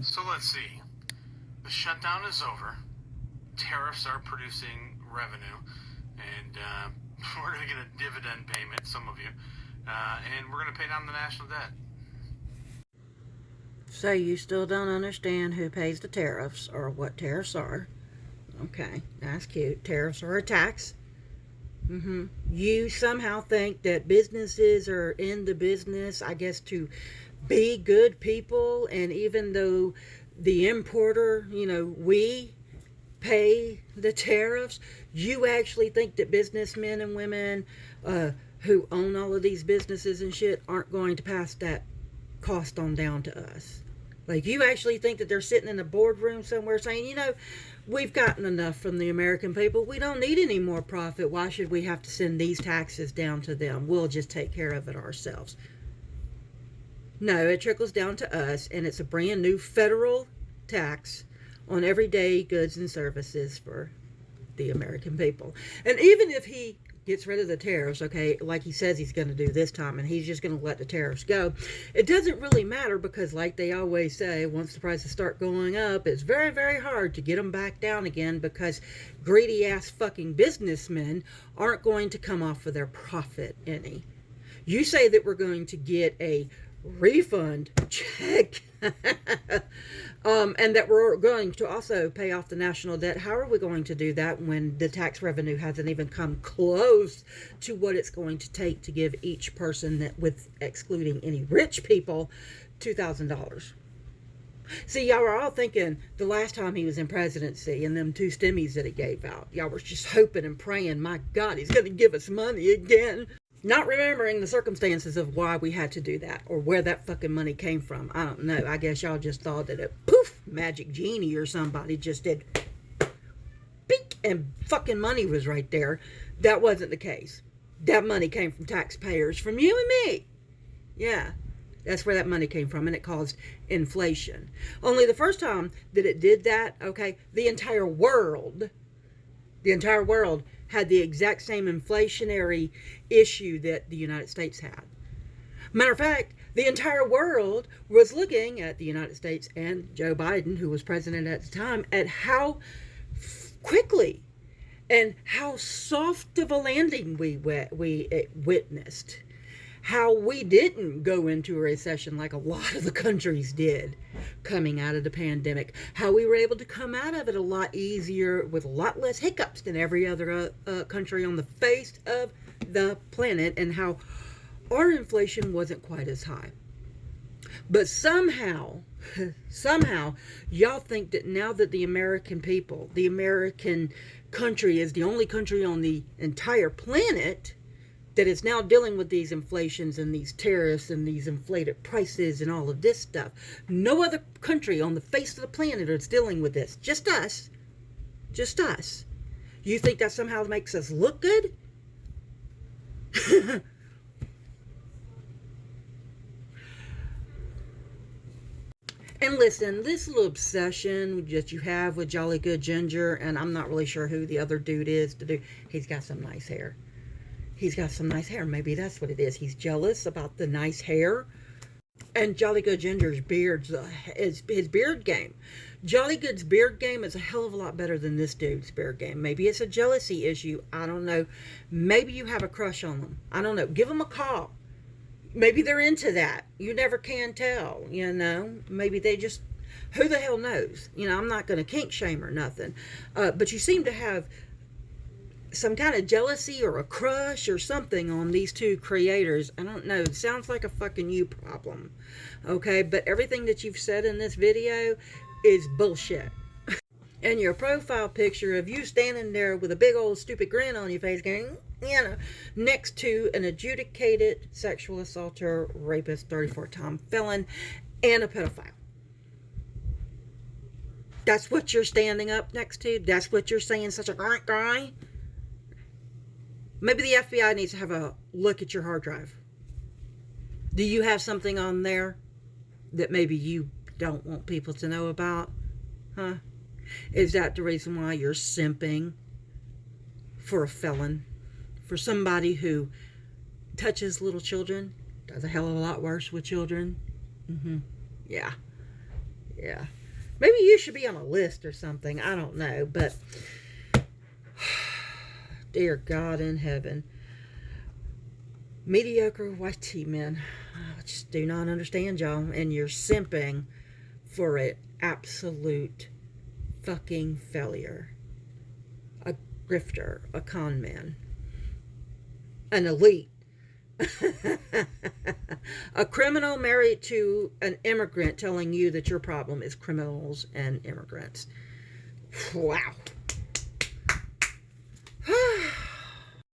So let's see. The shutdown is over. Tariffs are producing revenue, and we're going to get a dividend payment, some of you, and we're going to pay down the national debt. So you still don't understand who pays the tariffs or what tariffs are. Okay, that's cute. Tariffs are a tax. You somehow think that businesses are in the business, I guess, to be good people, and even though the importer, we pay the tariffs, you actually think that businessmen and women who own all of these businesses and shit aren't going to pass that cost on down to us. Like, you actually think that they're sitting in a boardroom somewhere saying, we've gotten enough from the American people. We don't need any more profit. Why should we have to send these taxes down to them? We'll just take care of it ourselves. No, it trickles down to us, and it's a brand new federal tax on everyday goods and services for the American people. And even if he gets rid of the tariffs, okay, like he says he's going to do this time, and he's just going to let the tariffs go, it doesn't really matter because, like they always say, once the prices start going up, it's very, very hard to get them back down again because greedy ass fucking businessmen aren't going to come off of their profit any. You say that we're going to get a refund check and that we're going to also pay off the national debt. How are we going to do that when the tax revenue hasn't even come close to what it's going to take to give each person, that, with excluding any rich people, $2,000? See, y'all were all thinking the last time he was in presidency and them two stimmies that he gave out, y'all were just hoping and praying, my God, he's going to give us money again. Not remembering the circumstances of why we had to do that or where that fucking money came from. I don't know. I guess y'all just thought that a poof, magic genie or somebody just did beep and fucking money was right there. That wasn't the case. That money came from taxpayers, from you and me. Yeah, that's where that money came from, and it caused inflation. Only the first time that it did that, okay, the entire world had the exact same inflationary issue that the United States had. Matter of fact, the entire world was looking at the United States and Joe Biden, who was president at the time, at how quickly and how soft of a landing we witnessed. How we didn't go into a recession like a lot of the countries did coming out of the pandemic. How we were able to come out of it a lot easier with a lot less hiccups than every other country on the face of the planet, and how our inflation wasn't quite as high. But somehow, y'all think that now that the American people, the American country, is the only country on the entire planet that is now dealing with these inflations and these tariffs and these inflated prices and all of this stuff. No other country on the face of the planet is dealing with this. Just us. Just us. You think that somehow makes us look good? And listen, this little obsession that you have with Jolly Good Ginger, and I'm not really sure who the other dude is to do. He's got some nice hair. He's got some nice hair. Maybe that's what it is. He's jealous about the nice hair. And Jolly Good Ginger's beard's his beard game. Jolly Good's beard game is a hell of a lot better than this dude's beard game. Maybe it's a jealousy issue. I don't know. Maybe you have a crush on them. I don't know. Give them a call. Maybe they're into that. You never can tell, Maybe they just, who the hell knows? I'm not going to kink shame or nothing. But you seem to have some kind of jealousy or a crush or something on these two creators. I don't know. It sounds like a fucking you problem. Okay? But everything that you've said in this video is bullshit. And your profile picture of you standing there with a big old stupid grin on your face going, next to an adjudicated sexual assaulter, rapist, 34-time felon, and a pedophile. That's what you're standing up next to? That's what you're saying, such a great guy? Maybe the FBI needs to have a look at your hard drive. Do you have something on there that maybe you don't want people to know about? Huh? Is that the reason why you're simping for a felon? For somebody who touches little children? Does a hell of a lot worse with children? Yeah. Yeah. Maybe you should be on a list or something. I don't know. But, dear God in heaven. Mediocre white tea men. I just do not understand y'all. And you're simping for an absolute fucking failure. A grifter. A con man. An elite. A criminal married to an immigrant telling you that your problem is criminals and immigrants. Wow.